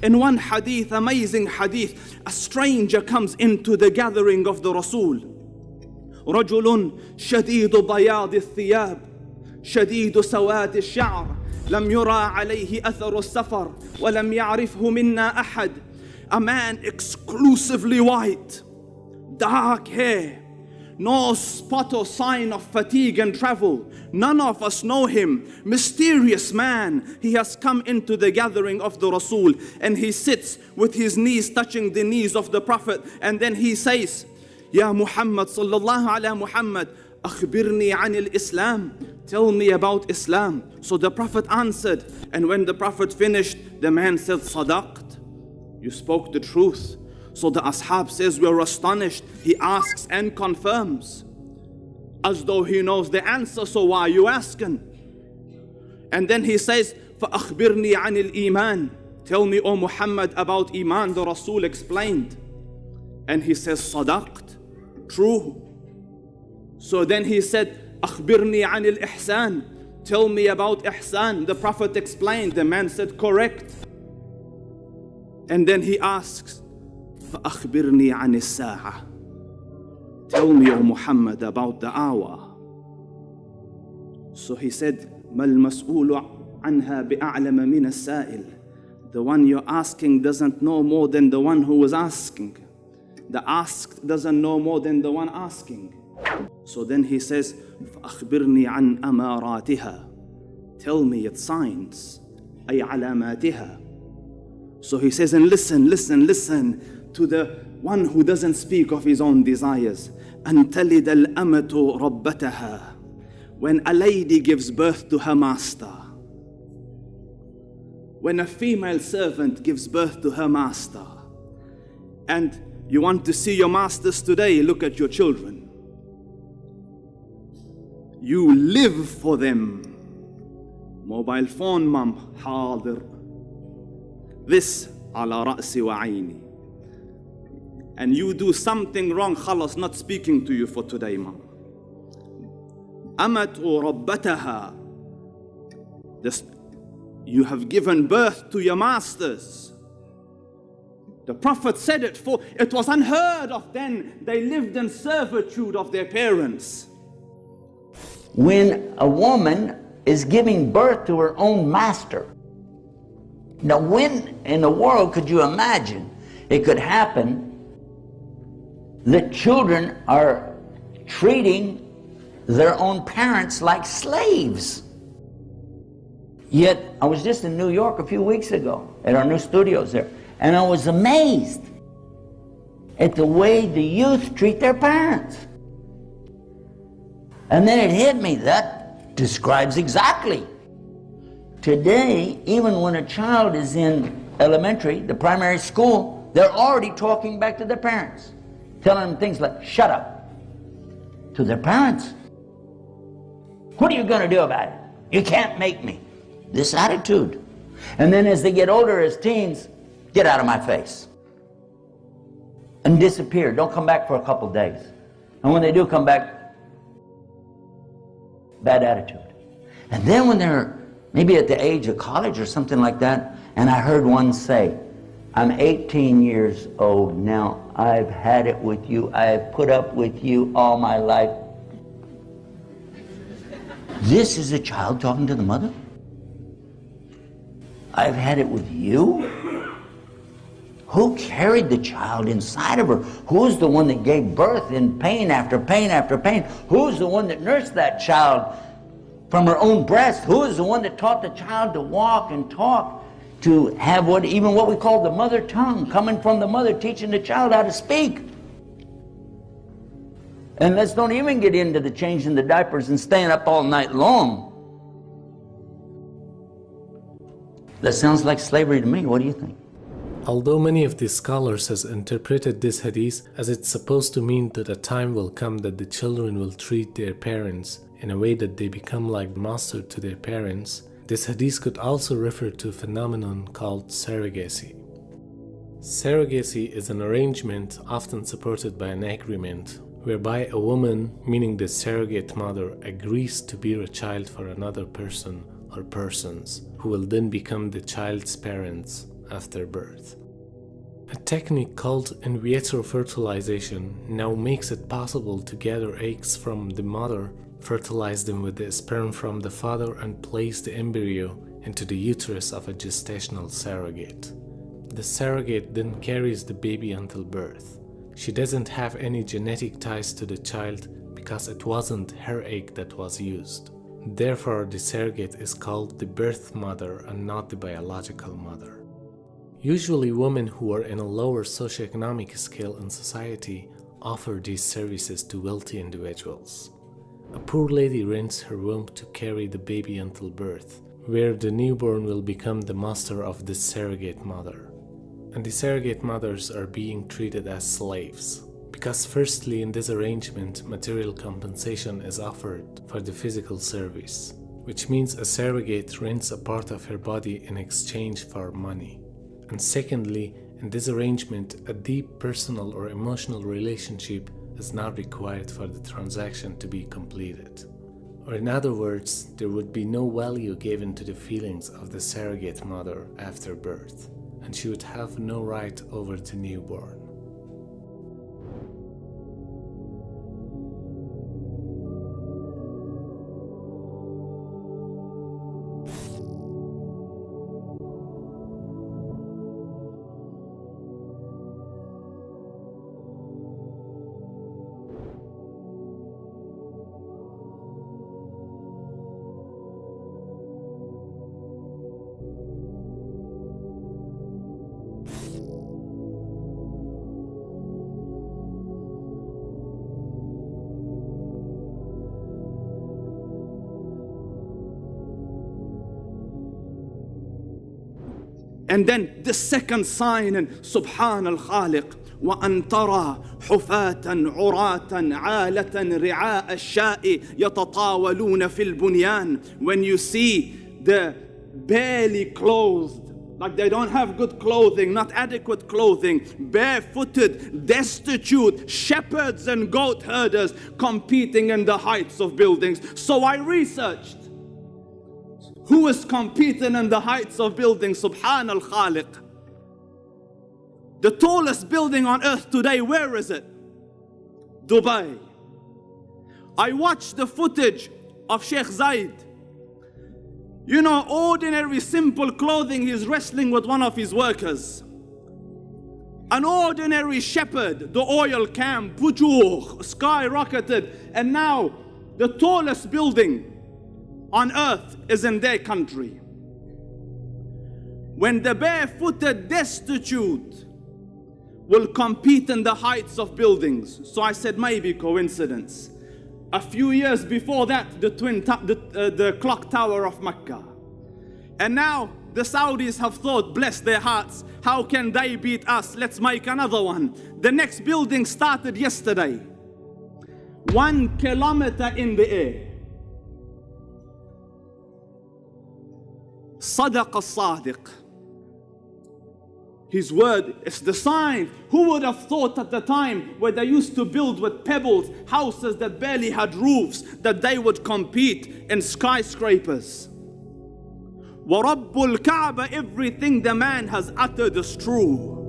In one hadith, amazing hadith, a stranger comes into the gathering of the Rasul. رجل شديد بياض الثياب شديد سواد الشعر لم يرى عليه أثر السفر ولم يعرفه منا أحد. A man exclusively white, dark hair, no spot or sign of fatigue and travel. None of us know him. Mysterious man. He has come into the gathering of the Rasul, and he sits with his knees touching the knees of the Prophet, and then he says, Ya Muhammad sallallahu ala Muhammad, akhbirni anil Islam. Tell me about Islam. So the Prophet answered, and when the Prophet finished, the man said, Sadaqt. You spoke the truth. So the ashab says, we are astonished. He asks and confirms, as though he knows the answer, so why are you asking? And then he says, فَأَخْبِرْنِي عَنِ الْإِيمَانِ. Tell me, O Muhammad, about Iman. The Rasul explained. And he says, Sadaqt. True. So then he said, أَخْبِرْنِي عَنِ الْإِحْسَانِ. Tell me about Ihsan. The Prophet explained. The man said, correct. And then he asks, فَأَخْبِرْنِي عَنِ السَّاعَةِ. Tell me, O Muhammad, about the hour. So he said, مَا الْمَسْئُولُ عَنْهَا بِأَعْلَمَ مِنَ السَّائِلِ. The one you're asking doesn't know more than the one who was asking. The asked doesn't know more than the one asking. So then he says, فَأَخْبِرْنِي عَنْ أَمَارَاتِهَا. Tell me its signs, أي علاماتها. So he says, and listen to the one who doesn't speak of his own desires. أَن تَلِدَ الْأَمَةُ رَبَّتَهَا. When a lady gives birth to her master. When a female servant gives birth to her master. And you want to see your masters today, look at your children. You live for them. Mobile phone, mom, حاضر. This على رأسي وعيني. And you do something wrong, خلاص, not speaking to you for today, mom. أمت ربتها. You have given birth to your masters. The Prophet said it, for it was unheard of then. They lived in servitude of their parents. When a woman is giving birth to her own master, now when in the world could you imagine it could happen that children are treating their own parents like slaves? Yet I was just in New York a few weeks ago at our new studios there, and I was amazed at the way the youth treat their parents. And then it hit me, that describes exactly. Today, even when a child is in elementary, the primary school, they're already talking back to their parents, telling them things like, shut up, to their parents. What are you going to do about it? You can't make me. This attitude. And then as they get older, as teens, get out of my face. And disappear. Don't come back for a couple days. And when they do come back, bad attitude. And then when they're maybe at the age of college or something like that, and I heard one say, I'm 18 years old now. I've had it with you. I've put up with you all my life. This is a child talking to the mother? I've had it with you? Who carried the child inside of her? Who's the one that gave birth in pain after pain after pain? Who's the one that nursed that child from her own breast? Who is the one that taught the child to walk and talk, to have what we call the mother tongue, coming from the mother, teaching the child how to speak? And let's don't even get into the changing the diapers and staying up all night long. That sounds like slavery to me. What do you think? Although many of these scholars has interpreted this hadith as it's supposed to mean that a time will come that the children will treat their parents in a way that they become like master to their parents, this hadith could also refer to a phenomenon called surrogacy. Surrogacy is an arrangement often supported by an agreement whereby a woman, meaning the surrogate mother, agrees to bear a child for another person or persons who will then become the child's parents after birth. A technique called in vitro fertilization now makes it possible to gather eggs from the mother, fertilize them with the sperm from the father, and place the embryo into the uterus of a gestational surrogate. The surrogate then carries the baby until birth. She doesn't have any genetic ties to the child because it wasn't her egg that was used. Therefore, the surrogate is called the birth mother and not the biological mother. Usually, women who are in a lower socioeconomic scale in society offer these services to wealthy individuals. A poor lady rents her womb to carry the baby until birth, where the newborn will become the master of the surrogate mother. And the surrogate mothers are being treated as slaves. Because firstly, in this arrangement, material compensation is offered for the physical service, which means a surrogate rents a part of her body in exchange for money. And secondly, in this arrangement, a deep personal or emotional relationship is not required for the transaction to be completed. Or in other words, there would be no value given to the feelings of the surrogate mother after birth, and she would have no right over the newborn. And then the second sign in Subhan al-Khaliq, وَأَن تَرَى حُفَاةً عُرَاةً عَالَةً رِعَاءَ الشَّاءِ يَتَطَاوَلُونَ فِي الْبُنْيَانِ. When you see the barely clothed, like they don't have good clothing, not adequate clothing, barefooted, destitute, shepherds and goat herders competing in the heights of buildings. So I researched, who is competing in the heights of buildings? Subhan al-Khaliq. The tallest building on earth today, where is it? Dubai. I watched the footage of Sheikh Zayed. You know, ordinary simple clothing, he's wrestling with one of his workers. An ordinary shepherd, the oil camp, Pujuh, skyrocketed, and now the tallest building on earth is in their country. When the barefooted destitute will compete in the heights of buildings. So I said maybe coincidence. A few years before that, the clock tower of Mecca. And now the Saudis have thought, bless their hearts, how can they beat us? Let's make another one. The next building started yesterday. 1 kilometer in the air. Sadaq al-Sadiq. His word is the sign. Who would have thought at the time where they used to build with pebbles houses that barely had roofs, that they would compete in skyscrapers? وَرَبُّ الْكَعْبَ, everything the man has uttered is true.